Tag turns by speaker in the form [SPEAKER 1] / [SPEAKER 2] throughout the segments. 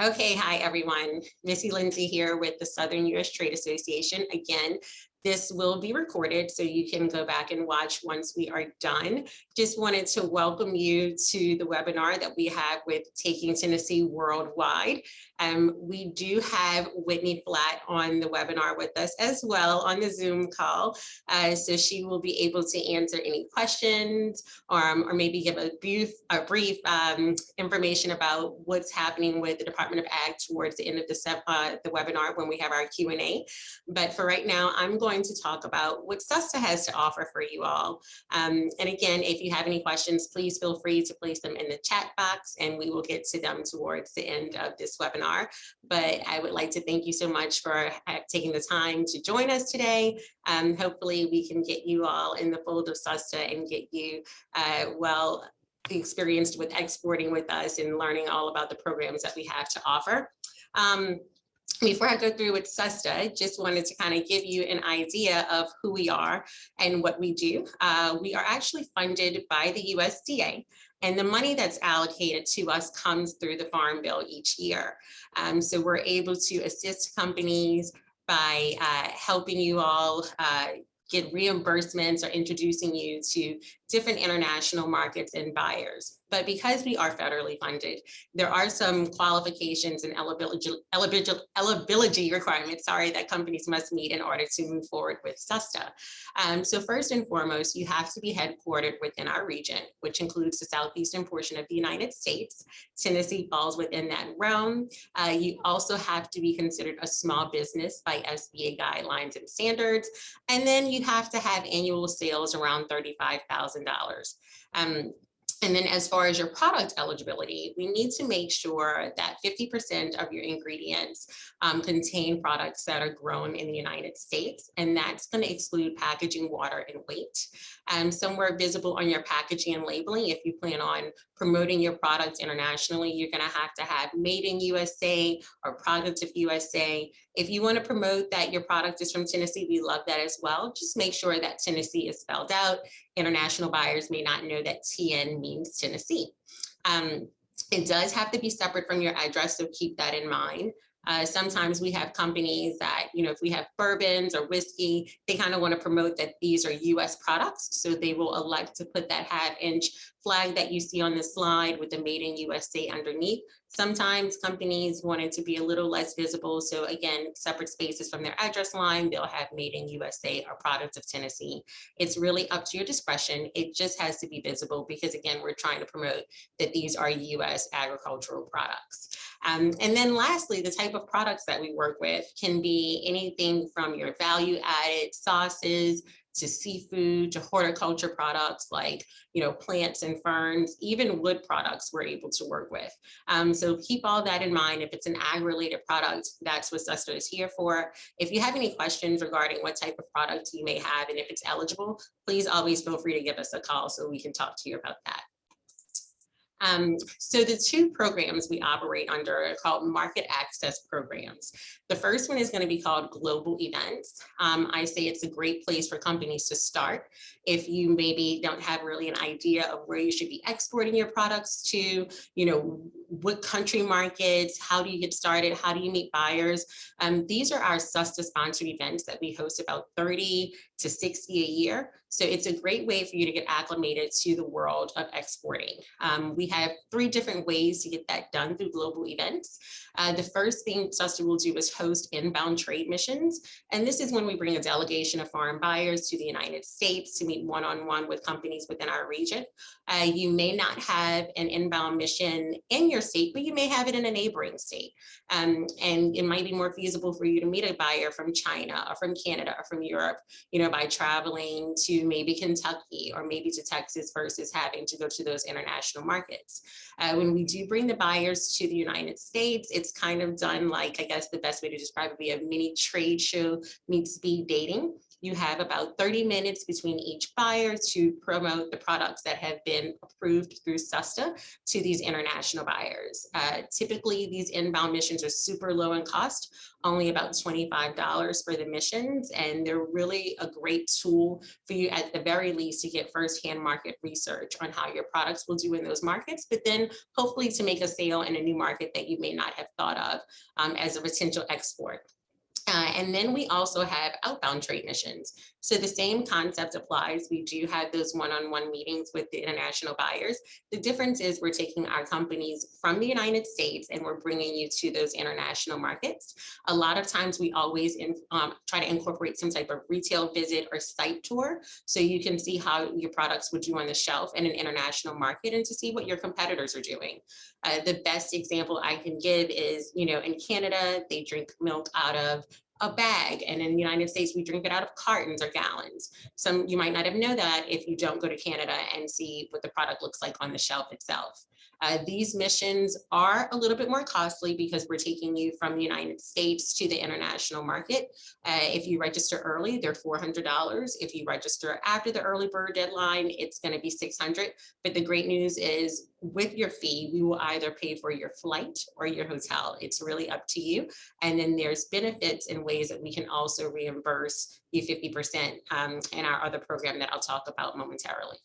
[SPEAKER 1] Okay, hi everyone. Missy Lindsay here with the Southern U.S. Trade Association. Again, this will be recorded so you can go back and watch once we are done. Just wanted to welcome you to the webinar that we have with Taking Tennessee Worldwide. We do have Whitney Flatt on the webinar with us as well on the Zoom call. So she will be able to answer any questions or maybe give a brief information about what's happening with the Department of Ag towards the end of the webinar when we have our Q&A. But for right now, I'm going to talk about what SUSTA has to offer for you all. And again, if you have any questions, please feel free to place them in the chat box and we will get to them towards the end of this webinar. But I would like to thank you so much for taking the time to join us today. Hopefully we can get you all in the fold of SUSTA and get you well experienced with exporting with us and learning all about the programs that we have to offer. Before I go through with SUSTA, just wanted to kind of give you an idea of who we are and what we do. We are actually funded by the USDA, and the money that's allocated to us comes through the Farm Bill each year. So we're able to assist companies by helping you all get reimbursements or introducing you to different international markets and buyers. But because we are federally funded, there are some qualifications and eligibility requirements, that companies must meet in order to move forward with SUSTA. So first and foremost, you have to be headquartered within our region, which includes the southeastern portion of the United States. Tennessee falls within that realm. You also have to be considered a small business by SBA guidelines and standards. And then you have to have annual sales around $35,000. And then as far as your product eligibility, we need to make sure that 50% of your ingredients contain products that are grown in the United States, and that's going to exclude packaging, water, and weight. Somewhere visible on your packaging and labeling, if you plan on promoting your products internationally, you're going to have made in USA or product of USA. If you want to promote that your product is from Tennessee, we love that as well. Just make sure that Tennessee is spelled out. International buyers may not know that TN means Tennessee. It does have to be separate from your address, so keep that in mind. Sometimes we have companies that, if we have bourbons or whiskey, they kind of want to promote that these are US products. So they will elect to put that half-inch flag that you see on the slide with the Made in USA underneath. Sometimes companies want it to be a little less visible. So again, separate spaces from their address line, they'll have Made in USA or products of Tennessee. It's really up to your discretion. It just has to be visible because again, we're trying to promote that these are US agricultural products. And then lastly, the type of products that we work with can be anything from your value added sauces to seafood to horticulture products like plants and ferns, even wood products we're able to work with. So keep all that in mind. If it's an ag-related product, that's what SUSTA is here for. If you have any questions regarding what type of product you may have and if it's eligible, please always feel free to give us a call so we can talk to you about that. So the two programs we operate under are called market access programs. The first one is going to be called global events. I say it's a great place for companies to start. If you maybe don't have really an idea of where you should be exporting your products to, what country markets, how do you get started, how do you meet buyers? These are our SUSTA sponsored events that we host about 30 to 60 a year. So it's a great way for you to get acclimated to the world of exporting. We have 3 different ways to get that done through global events. The first thing SUSTA will do is host inbound trade missions. And this is when we bring a delegation of foreign buyers to the United States to meet one-on-one with companies within our region. You may not have an inbound mission in your state, but you may have it in a neighboring state. And it might be more feasible for you to meet a buyer from China or from Canada or from Europe, by traveling to maybe Kentucky or maybe to Texas versus having to go to those international markets. When we do bring the buyers to the United States, it's kind of done like, I guess the best way to describe it would be a mini trade show meets speed dating. You have about 30 minutes between each buyer to promote the products that have been approved through SUSTA to these international buyers. Typically, these inbound missions are super low in cost, only about $25 for the missions, and they're really a great tool for you at the very least to get firsthand market research on how your products will do in those markets, but then hopefully to make a sale in a new market that you may not have thought of as a potential export. And then we also have outbound trade missions. So the same concept applies. We do have those one-on-one meetings with the international buyers. The difference is we're taking our companies from the United States and we're bringing you to those international markets. A lot of times we always try to incorporate some type of retail visit or site tour so you can see how your products would do on the shelf in an international market and to see what your competitors are doing. The best example I can give is, in Canada, they drink milk out of a bag, and in the United States we drink it out of cartons or gallons. You might not have known that if you don't go to Canada and see what the product looks like on the shelf itself. These missions are a little bit more costly because we're taking you from the United States to the international market. If you register early, they're $400. If you register after the early bird deadline, it's going to be $600. But the great news is with your fee, we will either pay for your flight or your hotel. It's really up to you. And then there's benefits and ways that we can also reimburse you 50% in our other program that I'll talk about momentarily.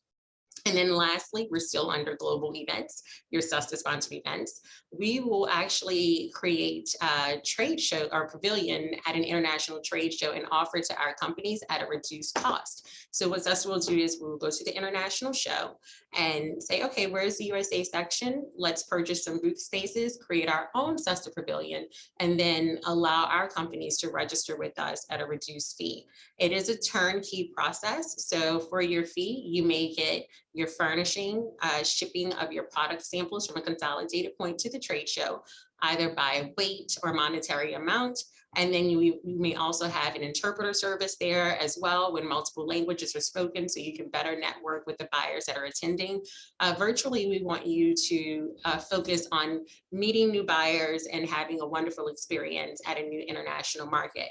[SPEAKER 1] And then lastly, we're still under global events, your SUSTA sponsored events. We will actually create a trade show or pavilion at an international trade show and offer to our companies at a reduced cost. So what SUSTA will do is we'll go to the international show and say, okay, where's the USA section? Let's purchase some booth spaces, create our own SUSTA pavilion, and then allow our companies to register with us at a reduced fee. It is a turnkey process. So for your fee, you may get your furnishing, shipping of your product samples from a consolidated point to the trade show, either by weight or monetary amount. And then you may also have an interpreter service there as well when multiple languages are spoken, so you can better network with the buyers that are attending. Virtually, we want you to focus on meeting new buyers and having a wonderful experience at a new international market.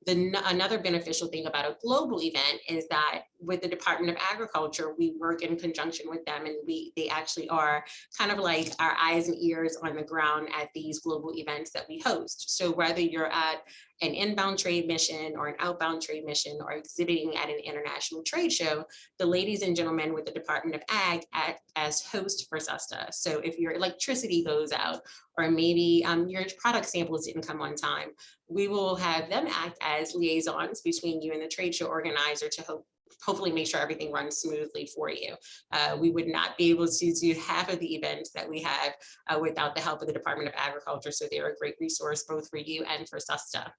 [SPEAKER 1] Another beneficial thing about a global event is that with the Department of Agriculture, we work in conjunction with them, and they actually are kind of like our eyes and ears on the ground at these global events that we host. So whether you're at an inbound trade mission or an outbound trade mission or exhibiting at an international trade show, the ladies and gentlemen with the Department of Ag act as host for SUSTA. So if your electricity goes out or maybe your product samples didn't come on time, we will have them act as liaisons between you and the trade show organizer to hopefully make sure everything runs smoothly for you. We would not be able to do half of the events that we have without the help of the Department of Agriculture. So they're a great resource both for you and for SUSTA.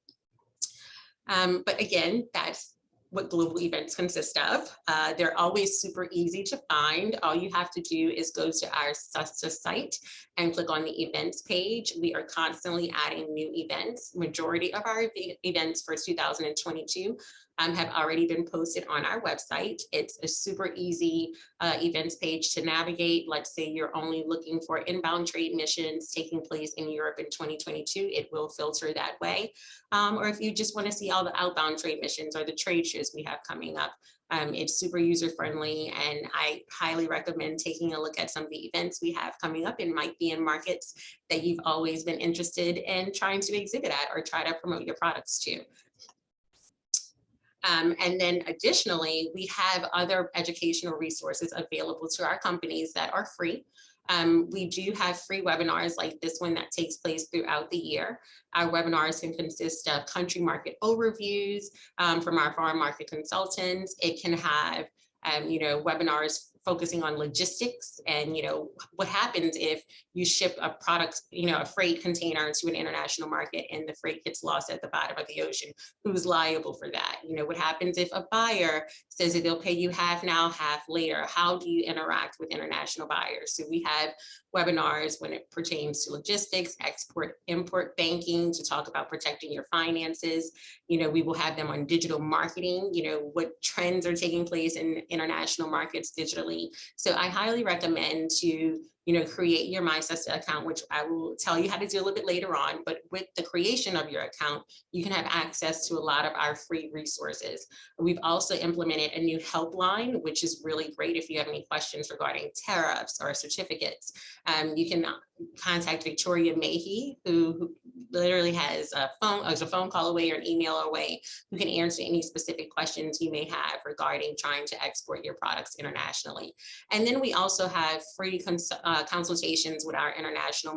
[SPEAKER 1] But again, that's what global events consist of. They're always super easy to find. All you have to do is go to our SUSTA site and click on the events page. We are constantly adding new events. Majority of our events for 2022 have already been posted on our website. It's a super easy events page to navigate. Let's say you're only looking for inbound trade missions taking place in Europe in 2022, it will filter that way. Or if you just want to see all the outbound trade missions or the trade shows we have coming up, it's super user friendly, and I highly recommend taking a look at some of the events we have coming up. It might be in markets that you've always been interested in trying to exhibit at or try to promote your products to. And then additionally, we have other educational resources available to our companies that are free. We do have free webinars like this one that takes place throughout the year. Our webinars can consist of country market overviews from our foreign market consultants. It can have webinars focusing on logistics and, what happens if you ship a product, a freight container to an international market and the freight gets lost at the bottom of the ocean, who's liable for that? What happens if a buyer says that they'll pay you half now, half later? How do you interact with international buyers? So we have webinars when it pertains to logistics, export, import banking, to talk about protecting your finances. We will have them on digital marketing, what trends are taking place in international markets digitally. So I highly recommend to create your My SUSTA account, which I will tell you how to do a little bit later on. But with the creation of your account, you can have access to a lot of our free resources. We've also implemented a new helpline, which is really great if you have any questions regarding tariffs or certificates. You can contact Victoria Mahey, who literally has a phone call away or an email away, who can answer any specific questions you may have regarding trying to export your products internationally. And then we also have free consultations with our international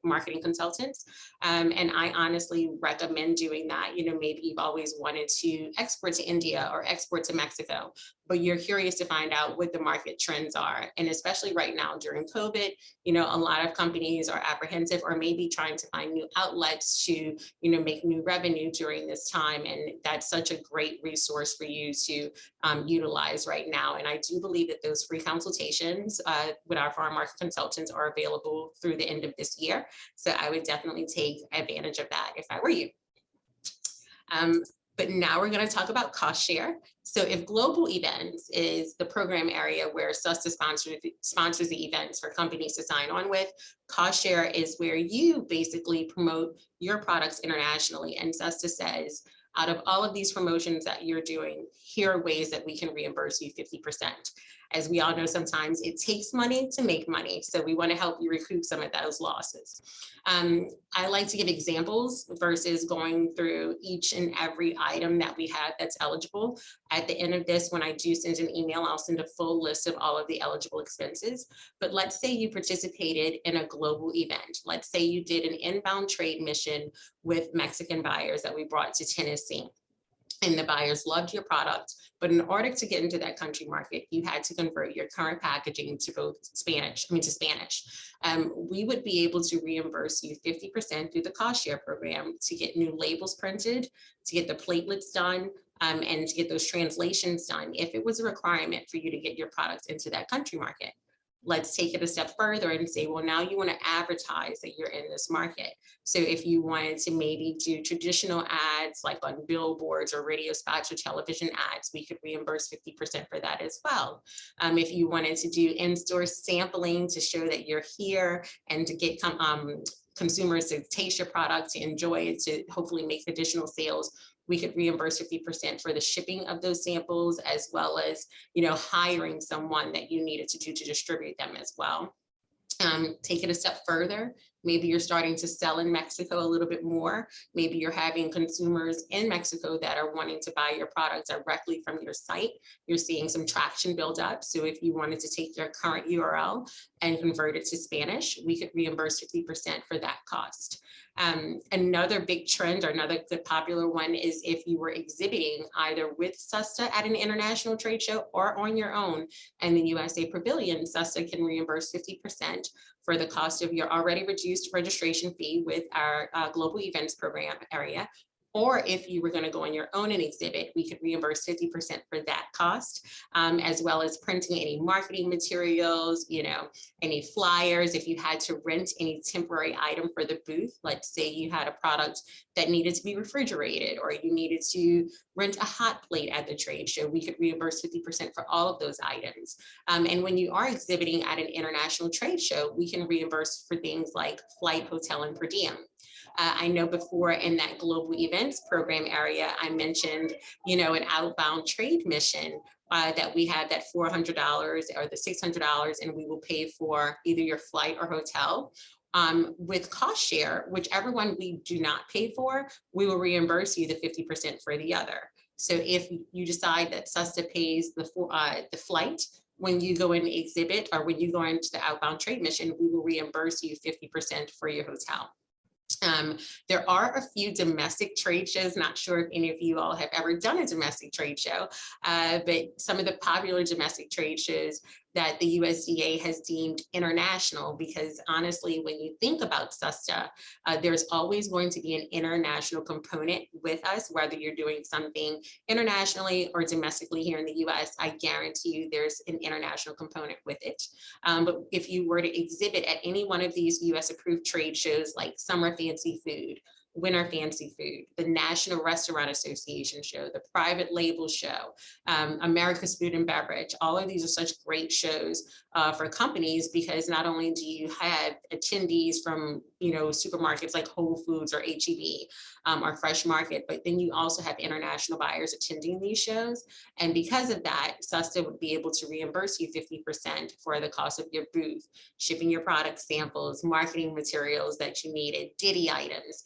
[SPEAKER 1] marketing consultants. And I honestly recommend doing that. Maybe you've always wanted to export to India or export to Mexico, but you're curious to find out what the market trends are. And especially right now during COVID, a lot of companies are apprehensive or maybe trying to find new outlets to, make new revenue during this time. And that's such a great resource for you to utilize right now. And I do believe that those free consultations with our foreign market consultants are available through the end of this year. So I would definitely take advantage of that if I were you. But now we're going to talk about cost share. So if global events is the program area where SUSTA sponsors the events for companies to sign on with, cost share is where you basically promote your products internationally. And SUSTA says, out of all of these promotions that you're doing, here are ways that we can reimburse you 50%. As we all know, sometimes it takes money to make money. So we want to help you recoup some of those losses. I like to give examples versus going through each and every item that we have that's eligible. At the end of this, when I do send an email, I'll send a full list of all of the eligible expenses. But let's say you participated in a global event. Let's say you did an inbound trade mission with Mexican buyers that we brought to Tennessee. And the buyers loved your product, but in order to get into that country market, you had to convert your current packaging to Spanish. We would be able to reimburse you 50% through the cost share program to get new labels printed, to get the platelets done, and to get those translations done if it was a requirement for you to get your products into that country market. Let's take it a step further and say, well, now you want to advertise that you're in this market. So if you wanted to maybe do traditional ads like on billboards or radio spots or television ads, we could reimburse 50% for that as well. If you wanted to do in-store sampling to show that you're here and to get consumers to taste your product, to enjoy it, to hopefully make additional sales, we could reimburse 50% for the shipping of those samples, as well as, hiring someone that you needed to do to distribute them as well. Take it a step further. Maybe you're starting to sell in Mexico a little bit more. Maybe you're having consumers in Mexico that are wanting to buy your product directly from your site. You're seeing some traction build up. So if you wanted to take your current URL and convert it to Spanish, we could reimburse 50% for that cost. Another big trend or another good popular one is if you were exhibiting either with SUSTA at an international trade show or on your own in the USA Pavilion, SUSTA can reimburse 50% for the cost of your already reduced registration fee with our global events program area. Or if you were going to go on your own and exhibit, we could reimburse 50% for that cost, as well as printing any marketing materials, any flyers. If you had to rent any temporary item for the booth, let's say you had a product that needed to be refrigerated, or you needed to rent a hot plate at the trade show, we could reimburse 50% for all of those items. And when you are exhibiting at an international trade show, we can reimburse for things like flight, hotel, and per diem. I know before in that global events program area, I mentioned, an outbound trade mission that we have that $400 or the $600, and we will pay for either your flight or hotel. With cost share, whichever one we do not pay for, we will reimburse you the 50% for the other. So if you decide that SUSTA pays the flight, when you go and exhibit or when you go into the outbound trade mission, we will reimburse you 50% for your hotel. There are a few domestic trade shows, not sure if any of you all have ever done a domestic trade show, but some of the popular domestic trade shows that the USDA has deemed international, because honestly, when you think about SUSTA, there's always going to be an international component with us, whether you're doing something internationally or domestically here in the US, I guarantee you there's an international component with it. But if you were to exhibit at any one of these US approved trade shows like Summer Fancy Food, Winter Fancy Food, the National Restaurant Association show, the Private Label show, America's Food and Beverage. All of these are such great shows for companies, because not only do you have attendees from, supermarkets like Whole Foods or HEB or Fresh Market, but then you also have international buyers attending these shows. And because of that, SUSTA would be able to reimburse you 50% for the cost of your booth, shipping your product samples, marketing materials that you needed, Diddy items.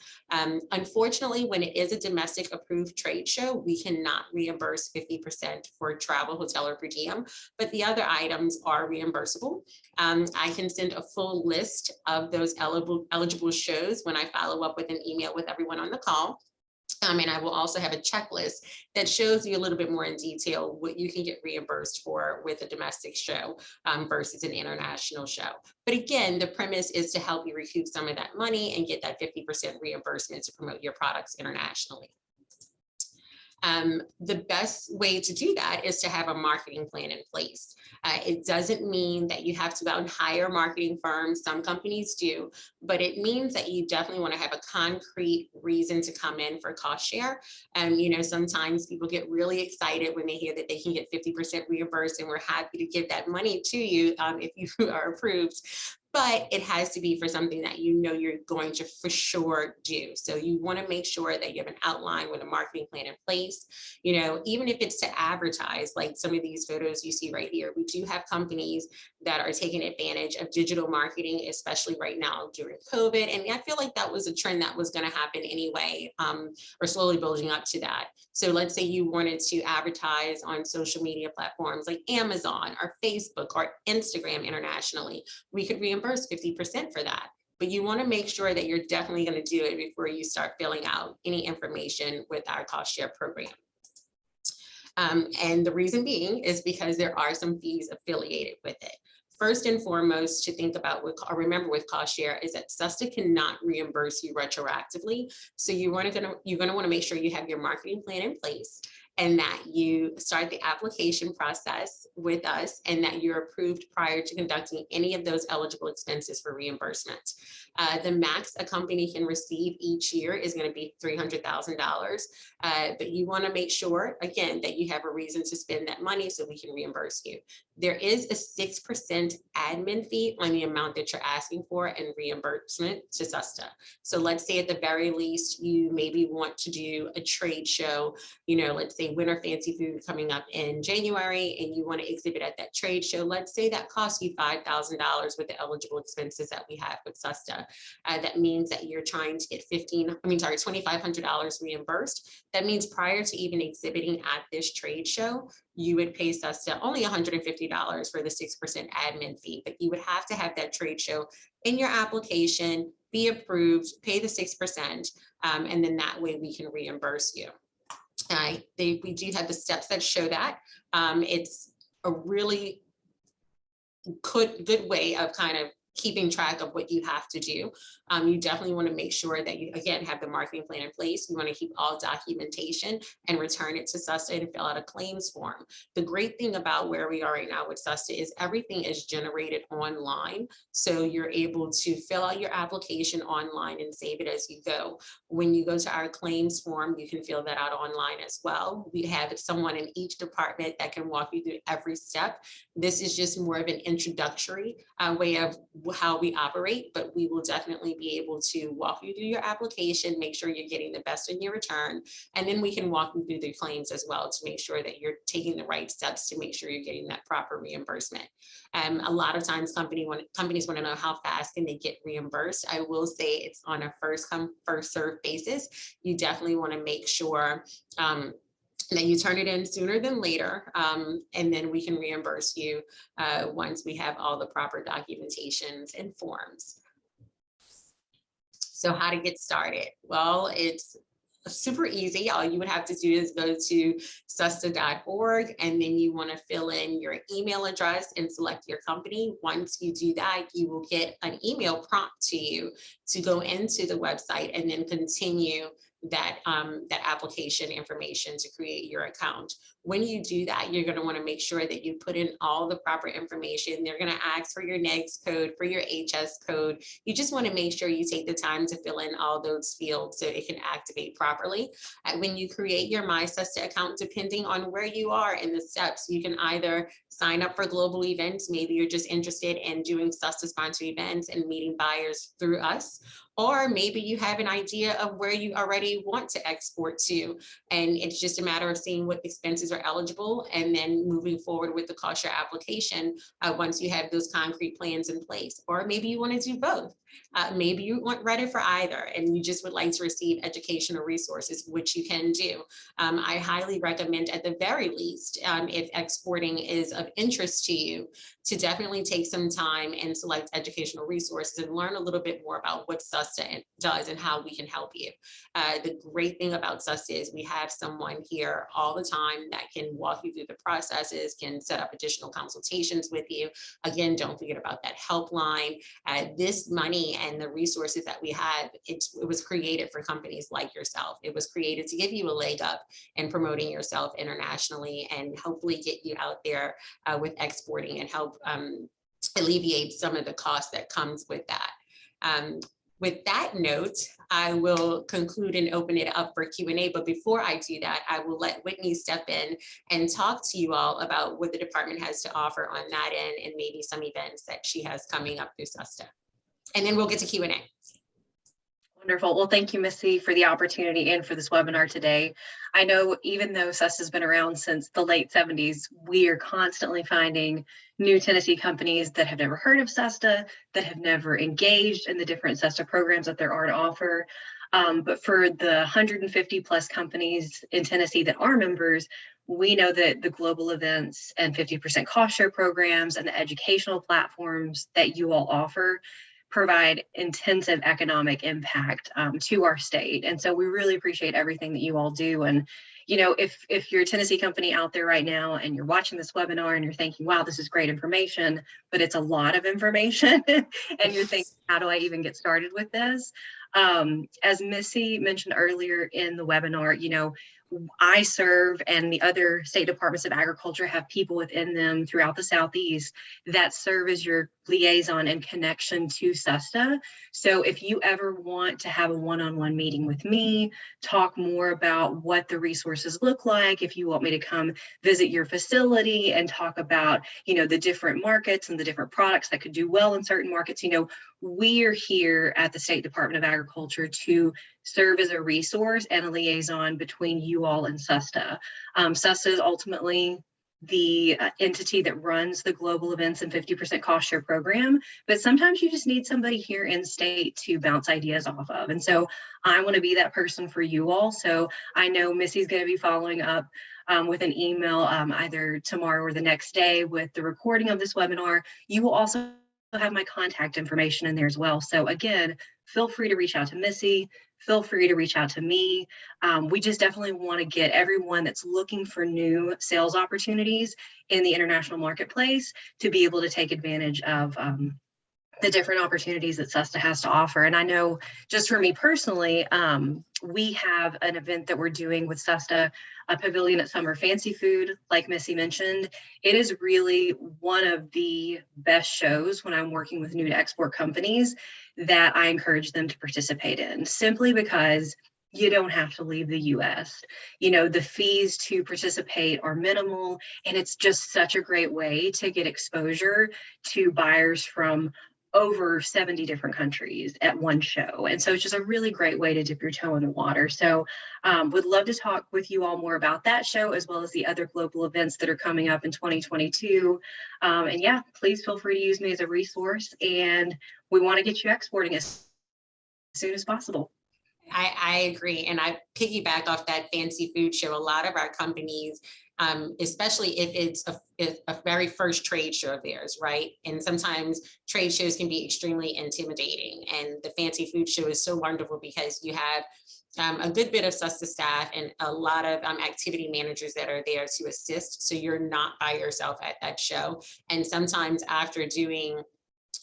[SPEAKER 1] Unfortunately, when it is a domestic approved trade show, we cannot reimburse 50% for travel, hotel, or per diem, but the other items are reimbursable. I can send a full list of those eligible shows when I follow up with an email with everyone on the call. And I will also have a checklist that shows you a little bit more in detail what you can get reimbursed for with a domestic show versus an international show. But again, the premise is to help you recoup some of that money and get that 50% reimbursement to promote your products internationally. The best way to do that is to have a marketing plan in place. It doesn't mean that you have to go out and hire marketing firms. Some companies do, but it means that you definitely want to have a concrete reason to come in for cost share. Sometimes people get really excited when they hear that they can get 50% reimbursed, and we're happy to give that money to you if you are approved. But it has to be for something that you're going to for sure do. So you want to make sure that you have an outline with a marketing plan in place. Even if it's to advertise, like some of these photos you see right here, we do have companies that are taking advantage of digital marketing, especially right now during COVID. And I feel like that was a trend that was going to happen anyway, or slowly building up to that. So let's say you wanted to advertise on social media platforms like Amazon or Facebook or Instagram internationally, we could reimburse 50% for that. But you want to make sure that you're definitely going to do it before you start filling out any information with our cost share program. And the reason being is because there are some fees affiliated with it. First and foremost, to think about or remember with cost share is that SUSTA cannot reimburse you retroactively. So you're going to want to make sure you have your marketing plan in place, and that you start the application process with us, and that you're approved prior to conducting any of those eligible expenses for reimbursement. The max a company can receive each year is going to be $300,000, but you want to make sure, again, that you have a reason to spend that money so we can reimburse you. There is a 6% admin fee on the amount that you're asking for in reimbursement to SUSTA. So let's say at the very least, you maybe want to do a trade show, let's say Winter Fancy Food coming up in January, and you want to exhibit at that trade show. Let's say that costs you $5,000 with the eligible expenses that we have with SUSTA. That means that you're trying to get $2,500 reimbursed. That means prior to even exhibiting at this trade show, you would pay SUSTA only $150 for the 6% admin fee, but you would have to have that trade show in your application, be approved, pay the 6%, and then that way we can reimburse you. We do have the steps that show that. It's a really good way of kind of keeping track of what you have to do. You definitely want to make sure that you, again, have the marketing plan in place. You want to keep all documentation and return it to SUSTA and fill out a claims form. The great thing about where we are right now with SUSTA is everything is generated online. So you're able to fill out your application online and save it as you go. When you go to our claims form, you can fill that out online as well. We have someone in each department that can walk you through every step. This is just more of an introductory way of how we operate, but we will definitely be able to walk you through your application, make sure you're getting the best in your return, and then we can walk you through the claims as well to make sure that you're taking the right steps to make sure you're getting that proper reimbursement. A lot of times companies want to know how fast can they get reimbursed. I will say it's on a first come, first served basis. You definitely want to make sure that you turn it in sooner than later, and then we can reimburse you once we have all the proper documentations and forms. So how to get started? Well, it's super easy. All you would have to do is go to susta.org, and then you want to fill in your email address and select your company. Once you do that, you will get an email prompt to you to go into the website and then continue that application information to create your account. When you do that, you're going to want to make sure that you put in all the proper information. They're going to ask for your NEGS code, for your HS code. You just want to make sure you take the time to fill in all those fields so it can activate properly. When you create your MySUSTA account, depending on where you are in the steps, you can either sign up for global events. Maybe you're just interested in doing SUSTA sponsored events and meeting buyers through us. Or maybe you have an idea of where you already want to export to, and it's just a matter of seeing what expenses are eligible and then moving forward with the cost share application once you have those concrete plans in place. Or maybe you want to do both. Maybe you want Reddit for either, and you just would like to receive educational resources, which you can do. I highly recommend, at the very least, if exporting is of interest to you, to definitely take some time and select educational resources and learn a little bit more about what SUSTA does and how we can help you. The great thing about SUSTA is we have someone here all the time that can walk you through the processes, can set up additional consultations with you. Again, don't forget about that helpline. This money and the resources that we have, it was created for companies like yourself. It was created to give you a leg up in promoting yourself internationally and hopefully get you out there with exporting and help alleviate some of the cost that comes with that. With that note, I will conclude and open it up for Q&A. But before I do that, I will let Whitney step in and talk to you all about what the department has to offer on that end and maybe some events that she has coming up through SUSTA. And then we'll get to Q&A.
[SPEAKER 2] Wonderful. Well, thank you, Missy, for the opportunity and for this webinar today. I know even though SUSTA has been around since the late 70s, we are constantly finding new Tennessee companies that have never heard of SUSTA, that have never engaged in the different SUSTA programs that there are to offer. But for the 150 plus companies in Tennessee that are members, we know that the global events and 50% cost share programs and the educational platforms that you all offer provide intensive economic impact to our state. And so we really appreciate everything that you all do. And, you know, if you're a Tennessee company out there right now and you're watching this webinar and you're thinking, wow, this is great information, but it's a lot of information, and you're thinking, how do I even get started with this? As Missy mentioned earlier in the webinar, you know, I serve and the other state departments of agriculture have people within them throughout the Southeast that serve as your liaison and connection to SUSTA. So if you ever want to have a one-on-one meeting with me, talk more about what the resources look like, if you want me to come visit your facility and talk about, you know, the different markets and the different products that could do well in certain markets, you know, we're here at the State Department of Agriculture to serve as a resource and a liaison between you all and SUSTA. SUSTA is ultimately the entity that runs the global events and 50% cost share program, but sometimes you just need somebody here in state to bounce ideas off of. And so I want to be that person for you all. So I know Missy's going to be following up with an email either tomorrow or the next day with the recording of this webinar. You will also have my contact information in there as well. So again, feel free to reach out to Missy, feel free to reach out to me. We just definitely want to get everyone that's looking for new sales opportunities in the international marketplace to be able to take advantage of the different opportunities that SUSTA has to offer. And I know just for me personally, we have an event that we're doing with SUSTA, a pavilion at Summer Fancy Food, like Missy mentioned. It is really one of the best shows when I'm working with new to export companies that I encourage them to participate in, simply because you don't have to leave the US. You know, the fees to participate are minimal, and it's just such a great way to get exposure to buyers from over 70 different countries at one show. And so it's just a really great way to dip your toe in the water. So would love to talk with you all more about that show, as well as the other global events that are coming up in 2022. And yeah, please feel free to use me as a resource. And we want to get you exporting as soon as possible.
[SPEAKER 1] I agree. And I piggyback off that fancy food show. A lot of our companies, especially if it's a very first trade show of theirs, right? And sometimes trade shows can be extremely intimidating. And the fancy food show is so wonderful because you have a good bit of SUSTA staff and a lot of activity managers that are there to assist. So you're not by yourself at that show. And sometimes after doing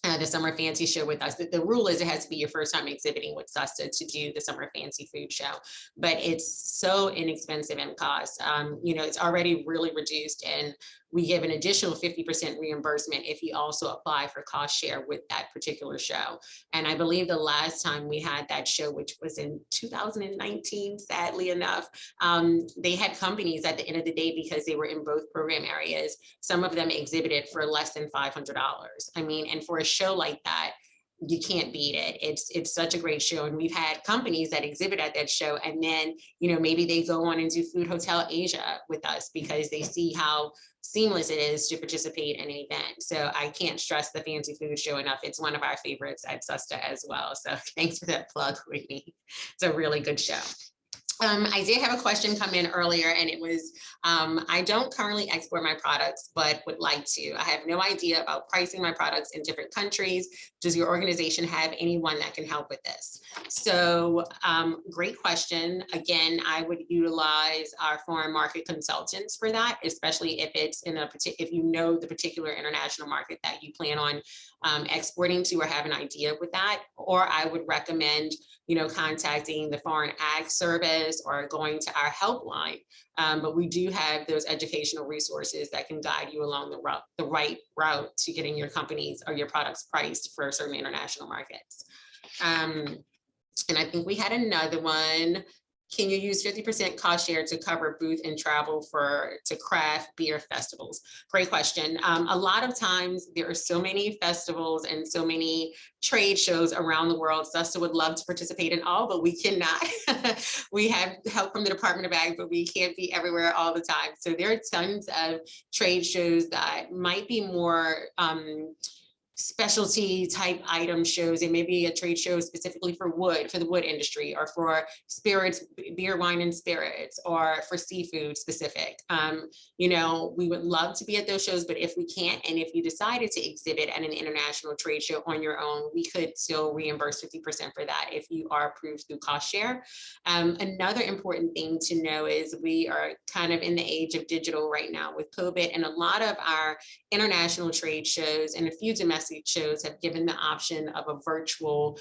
[SPEAKER 1] the Summer Fancy Show with us. The rule is it has to be your first time exhibiting with SUSTA to do the Summer Fancy Food Show, but it's so inexpensive in cost. It's already really reduced, and we give an additional 50% reimbursement if you also apply for cost share with that particular show. And I believe the last time we had that show, which was in 2019, sadly enough, they had companies at the end of the day, because they were in both program areas, some of them exhibited for less than $500. I mean, and for a show like that, you can't beat it. It's such a great show. And we've had companies that exhibit at that show, and then, maybe they go on and do Food Hotel Asia with us because they see how seamless it is to participate in an event. So I can't stress the Fancy Food Show enough. It's one of our favorites at SUSTA as well. So thanks for that plug, Whitney. It's a really good show. I did have a question come in earlier, and it was, I don't currently export my products, but would like to. I have no idea about pricing my products in different countries. Does your organization have anyone that can help with this? So great question. Again, I would utilize our foreign market consultants for that, especially if it's in if you know the particular international market that you plan on exporting to or have an idea with that. Or I would recommend contacting the Foreign Ag Service or going to our helpline. But we do have those educational resources that can guide you along the right route to getting your companies or your products priced for certain international markets. And I think we had another one. Can you use 50% cost share to cover booth and travel to craft beer festivals? Great question. A lot of times there are so many festivals and so many trade shows around the world. SUSTA would love to participate in all, but we cannot. We have help from the Department of Ag, but we can't be everywhere all the time. So there are tons of trade shows that might be more specialty type item shows. It may be a trade show specifically for the wood industry, or for spirits, beer, wine, and spirits, or for seafood specific. We would love to be at those shows, but if we can't, and if you decided to exhibit at an international trade show on your own, we could still reimburse 50% for that if you are approved through cost share. Another important thing to know is we are kind of in the age of digital right now with COVID, and a lot of our international trade shows and a few domestic shows have given the option of a virtual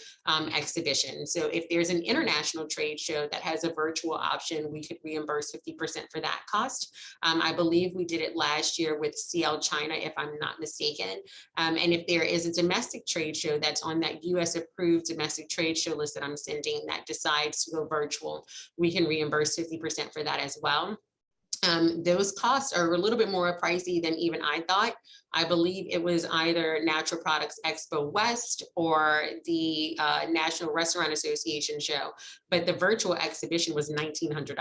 [SPEAKER 1] exhibition. So if there's an international trade show that has a virtual option, we could reimburse 50% for that cost. I believe we did it last year with CL China, if I'm not mistaken. And if there is a domestic trade show that's on that US approved domestic trade show list that I'm sending that decides to go virtual, we can reimburse 50% for that as well. Those costs are a little bit more pricey than even I thought. I believe it was either Natural Products Expo West or the National Restaurant Association show, but the virtual exhibition was $1,900.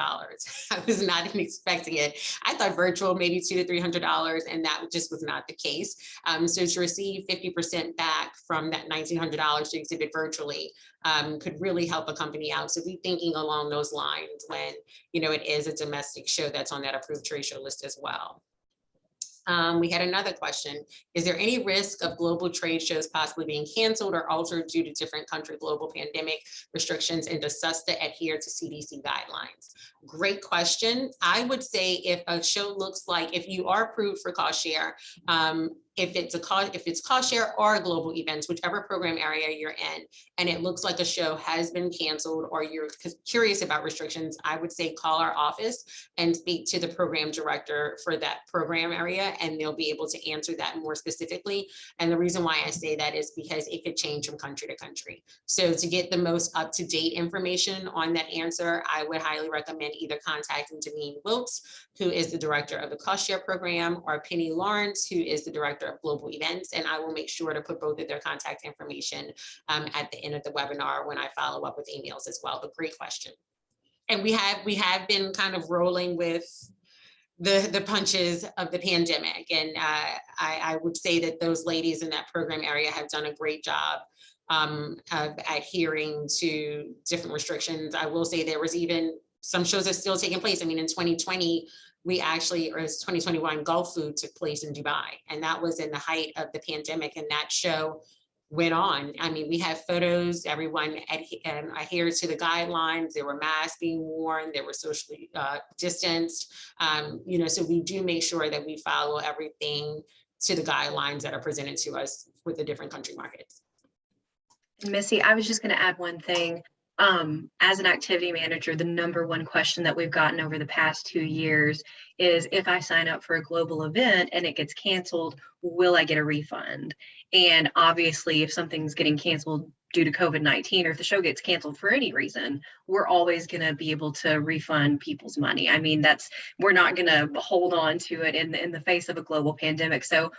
[SPEAKER 1] I was not even expecting it. I thought virtual maybe $200 to $300, and that just was not the case. So to receive 50% back from that $1,900 to exhibit virtually could really help a company out. So be thinking along those lines when it is a domestic show that's on that approved trade show list as well. We had another question. Is there any risk of global trade shows possibly being canceled or altered due to different country global pandemic restrictions, and does SUSTA adhere to CDC guidelines? Great question. I would say if a show looks like, if you are approved for cost share, if it's cost share or global events, whichever program area you're in, and it looks like a show has been canceled or you're curious about restrictions, I would say call our office and speak to the program director for that program area, and they'll be able to answer that more specifically. And the reason why I say that is because it could change from country to country. So to get the most up-to-date information on that answer, I would highly recommend either contacting Deneen Wilkes, who is the director of the cost share program, or Penny Lawrence, who is the director of global events. And I will make sure to put both of their contact information at the end of the webinar when I follow up with emails as well. But great question. And we have been kind of rolling with the punches of the pandemic. And I would say that those ladies in that program area have done a great job of adhering to different restrictions. I will say there was even some shows that are still taking place. I mean, in 2020, we actually, or it was 2021, Gulf Food took place in Dubai, and that was in the height of the pandemic, and that show went on. I mean, we have photos, everyone adhered to the guidelines, there were masks being worn, they were socially distanced, so we do make sure that we follow everything to the guidelines that are presented to us with the different country markets.
[SPEAKER 2] Missy, I was just going to add one thing. As an activity manager, the number one question that we've gotten over the past 2 years is, if I sign up for a global event and it gets canceled, will I get a refund? And obviously, if something's getting canceled due to COVID-19, or if the show gets canceled for any reason, we're always going to be able to refund people's money. I mean, we're not going to hold on to it in the face of a global pandemic. So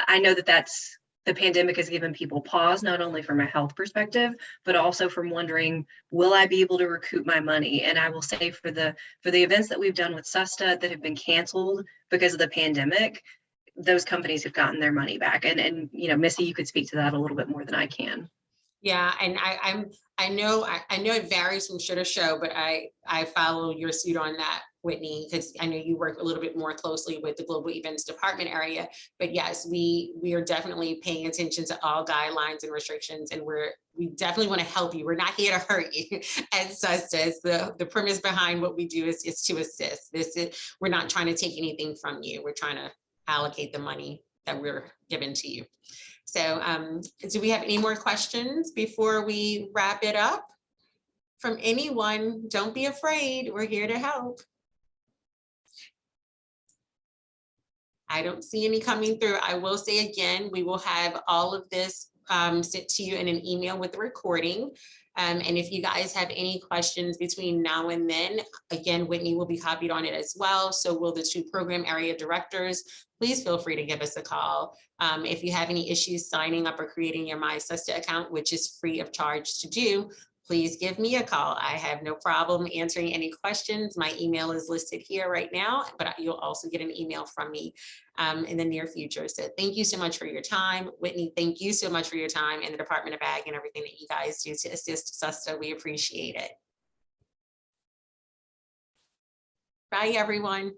[SPEAKER 2] I know that's the pandemic has given people pause, not only from a health perspective, but also from wondering, will I be able to recoup my money? And I will say, for the events that we've done with SUSTA that have been canceled because of the pandemic, those companies have gotten their money back. And Missy, you could speak to that a little bit more than I can.
[SPEAKER 1] Yeah, and I know it varies from show to show, but I follow your suit on that, Whitney, because I know you work a little bit more closely with the global events department area. But yes, we are definitely paying attention to all guidelines and restrictions, and we definitely want to help you. We're not here to hurt you. At SUSTA, the premise behind what we do is to assist. We're not trying to take anything from you. We're trying to allocate the money that we're given to you. So do we have any more questions before we wrap it up? From anyone, don't be afraid. We're here to help. I don't see any coming through. I will say again, we will have all of this sent to you in an email with the recording. And if you guys have any questions between now and then, again, Whitney will be copied on it as well. So will the 2 program area directors. Please feel free to give us a call. If you have any issues signing up or creating your My SUSTA account, which is free of charge to do, please give me a call. I have no problem answering any questions. My email is listed here right now, but you'll also get an email from me in the near future. So thank you so much for your time. Whitney, thank you so much for your time, and the Department of Ag and everything that you guys do to assist SUSTA. We appreciate it. Bye, everyone.